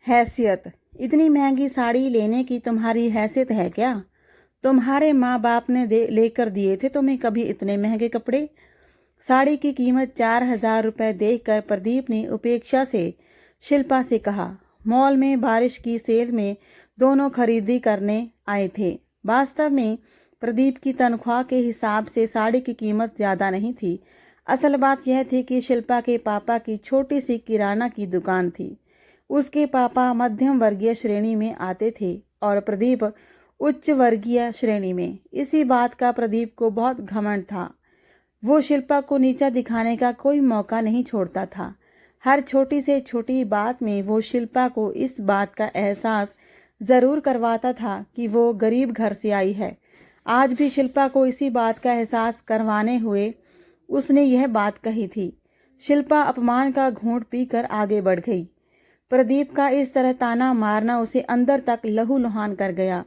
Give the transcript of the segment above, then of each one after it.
हैसियत, इतनी महंगी साड़ी लेने की तुम्हारी हैसियत है क्या? तुम्हारे माँ बाप ने लेकर दिए थे तुम्हें कभी इतने महंगे कपड़े? साड़ी की कीमत 4,000 रुपये देखकर प्रदीप ने उपेक्षा से शिल्पा से कहा। मॉल में बारिश की सेल में दोनों खरीदी करने आए थे। वास्तव में प्रदीप की तनख्वाह के हिसाब से साड़ी की कीमत ज़्यादा नहीं थी। असल बात यह थी कि शिल्पा के पापा की छोटी सी किराना की दुकान थी। उसके पापा मध्यम वर्गीय श्रेणी में आते थे और प्रदीप उच्च वर्गीय श्रेणी में। इसी बात का प्रदीप को बहुत घमंड था। वो शिल्पा को नीचा दिखाने का कोई मौका नहीं छोड़ता था। हर छोटी से छोटी बात में वो शिल्पा को इस बात का एहसास ज़रूर करवाता था कि वो गरीब घर से आई है। आज भी शिल्पा को इसी बात का एहसास करवाने हुए उसने यह बात कही थी। शिल्पा अपमान का घूंट पीकर आगे बढ़ गई। प्रदीप का इस तरह ताना मारना उसे अंदर तक लहूलुहान कर गया।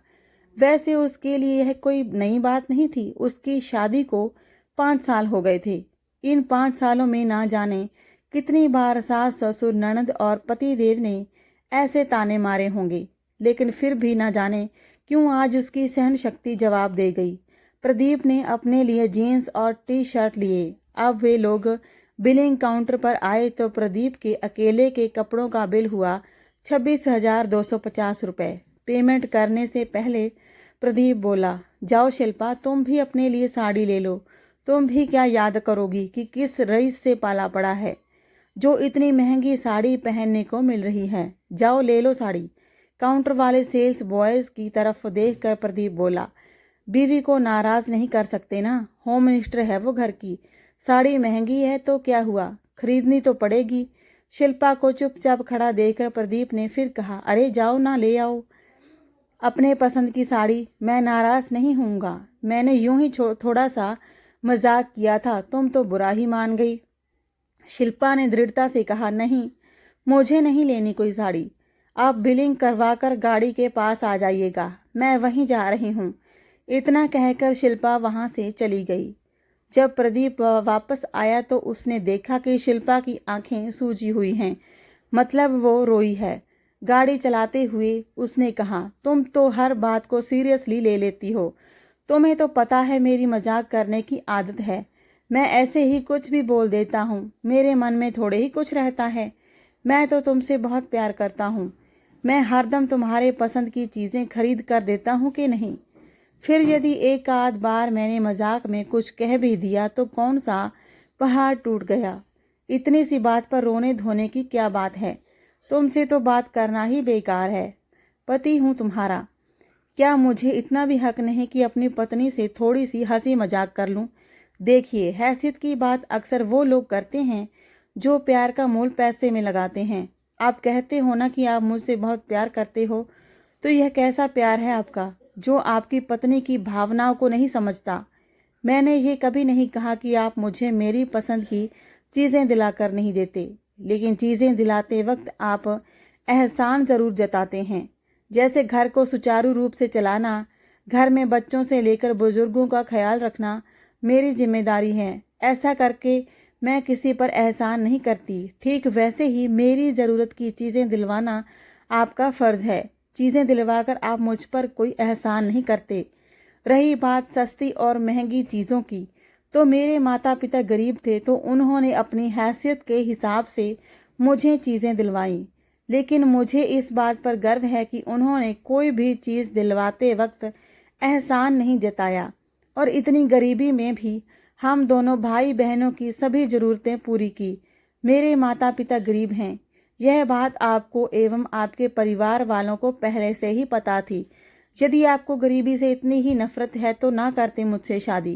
वैसे उसके लिए यह कोई नई बात नहीं थी। उसकी शादी को 5 साल हो गए थे। इन 5 सालों में ना जाने कितनी बार सास ससुर ननद और पतिदेव ने ऐसे ताने मारे होंगे, लेकिन फिर भी ना जाने क्यों आज उसकी सहन शक्ति जवाब दे गई। प्रदीप ने अपने लिए जीन्स और टी शर्ट लिए। अब वे लोग बिलिंग काउंटर पर आए तो प्रदीप के अकेले के कपड़ों का बिल हुआ 26,250 रुपये। पेमेंट करने से पहले प्रदीप बोला, जाओ शिल्पा, तुम भी अपने लिए साड़ी ले लो। तुम भी क्या याद करोगी कि किस रईस से पाला पड़ा है जो इतनी महंगी साड़ी पहनने को मिल रही है। जाओ ले लो साड़ी। काउंटर वाले सेल्स बॉयज़ की तरफ देखकर प्रदीप बोला, बीवी को नाराज़ नहीं कर सकते ना, होम मिनिस्टर है वो घर की। साड़ी महंगी है तो क्या हुआ, खरीदनी तो पड़ेगी। शिल्पा को चुपचाप खड़ा देखकर प्रदीप ने फिर कहा, अरे जाओ ना ले आओ अपने पसंद की साड़ी। मैं नाराज़ नहीं हूँगा, मैंने यूं ही थोड़ा सा मजाक किया था, तुम तो बुरा ही मान गई। शिल्पा ने दृढ़ता से कहा, नहीं, मुझे नहीं लेनी कोई साड़ी। आप बिलिंग करवाकर गाड़ी के पास आ जाइएगा, मैं वहीं जा रही हूँ। इतना कहकर शिल्पा वहाँ से चली गई। जब प्रदीप वापस आया तो उसने देखा कि शिल्पा की आंखें सूजी हुई हैं, मतलब वो रोई है। गाड़ी चलाते हुए उसने कहा, तुम तो हर बात को सीरियसली ले लेती हो। तुम्हें तो पता है मेरी मजाक करने की आदत है। मैं ऐसे ही कुछ भी बोल देता हूँ, मेरे मन में थोड़े ही कुछ रहता है। मैं तो तुमसे बहुत प्यार करता हूँ। मैं हरदम तुम्हारे पसंद की चीज़ें खरीद कर देता हूँ कि नहीं? फिर यदि एक आध बार मैंने मजाक में कुछ कह भी दिया तो कौन सा पहाड़ टूट गया? इतनी सी बात पर रोने धोने की क्या बात है? तुमसे तो बात करना ही बेकार है। पति हूँ तुम्हारा, क्या मुझे इतना भी हक नहीं कि अपनी पत्नी से थोड़ी सी हंसी मजाक कर लूँ? देखिए, हैसियत की बात अक्सर वो लोग करते हैं जो प्यार का मोल पैसे में लगाते हैं। आप कहते हो ना कि आप मुझसे बहुत प्यार करते हो, तो यह कैसा प्यार है आपका जो आपकी पत्नी की भावनाओं को नहीं समझता? मैंने ये कभी नहीं कहा कि आप मुझे मेरी पसंद की चीज़ें दिलाकर नहीं देते, लेकिन चीज़ें दिलाते वक्त आप एहसान ज़रूर जताते हैं। जैसे घर को सुचारू रूप से चलाना, घर में बच्चों से लेकर बुजुर्गों का ख्याल रखना मेरी जिम्मेदारी है। ऐसा करके मैं किसी पर एहसान नहीं करती। ठीक वैसे ही मेरी ज़रूरत की चीज़ें दिलवाना आपका फ़र्ज़ है। चीज़ें दिलवाकर आप मुझ पर कोई एहसान नहीं करते। रही बात सस्ती और महंगी चीज़ों की, तो मेरे माता पिता गरीब थे तो उन्होंने अपनी हैसियत के हिसाब से मुझे चीज़ें दिलवाईं। लेकिन मुझे इस बात पर गर्व है कि उन्होंने कोई भी चीज़ दिलवाते वक्त एहसान नहीं जताया। और इतनी गरीबी में भी हम दोनों भाई बहनों की सभी ज़रूरतें पूरी की। मेरे माता पिता गरीब हैं, यह बात आपको एवं आपके परिवार वालों को पहले से ही पता थी। यदि आपको गरीबी से इतनी ही नफरत है तो ना करते मुझसे शादी,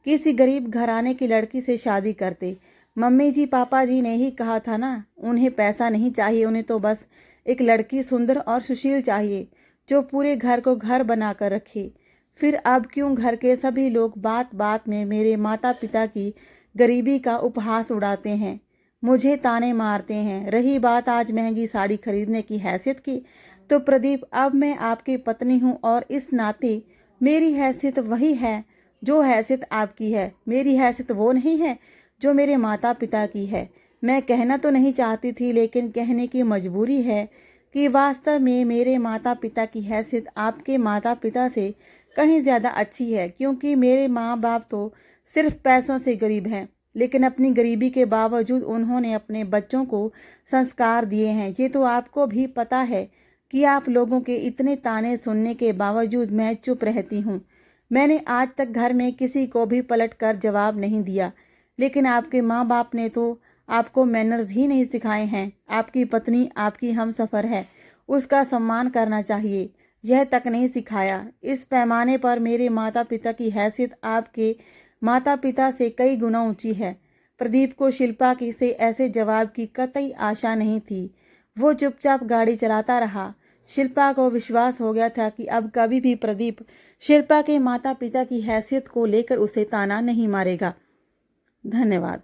किसी गरीब घराने की लड़की से शादी करते। मम्मी जी पापा जी ने ही कहा था ना, उन्हें पैसा नहीं चाहिए, उन्हें तो बस एक लड़की सुंदर और सुशील चाहिए जो पूरे घर को घर बनाकर रखे। फिर अब क्यों घर के सभी लोग बात बात में मेरे माता पिता की गरीबी का उपहास उड़ाते हैं, मुझे ताने मारते हैं? रही बात आज महंगी साड़ी खरीदने की हैसियत की, तो प्रदीप, अब मैं आपकी पत्नी हूँ और इस नाते मेरी हैसियत वही है जो हैसियत आपकी है। मेरी हैसियत वो नहीं है जो मेरे माता पिता की है। मैं कहना तो नहीं चाहती थी, लेकिन कहने की मजबूरी है कि वास्तव में मेरे माता पिता की हैसियत आपके माता पिता से कहीं ज़्यादा अच्छी है, क्योंकि मेरे माँ बाप तो सिर्फ पैसों से गरीब हैं, लेकिन अपनी गरीबी के बावजूद उन्होंने अपने बच्चों को संस्कार दिए हैं। ये तो आपको भी पता है कि आप लोगों के इतने ताने सुनने के बावजूद मैं चुप रहती हूँ। मैंने आज तक घर में किसी को भी पलट कर जवाब नहीं दिया, लेकिन आपके माँ बाप ने तो आपको मैनर्स ही नहीं सिखाए हैं। आपकी पत्नी आपकी हमसफ़र है, उसका सम्मान करना चाहिए, यह तक नहीं सिखाया। इस पैमाने पर मेरे माता पिता की हैसियत आपके माता पिता से कई गुना ऊंची है। प्रदीप को शिल्पा की से ऐसे जवाब की कतई आशा नहीं थी। वो चुपचाप गाड़ी चलाता रहा। शिल्पा को विश्वास हो गया था कि अब कभी भी प्रदीप शिल्पा के माता पिता की हैसियत को लेकर उसे ताना नहीं मारेगा। धन्यवाद।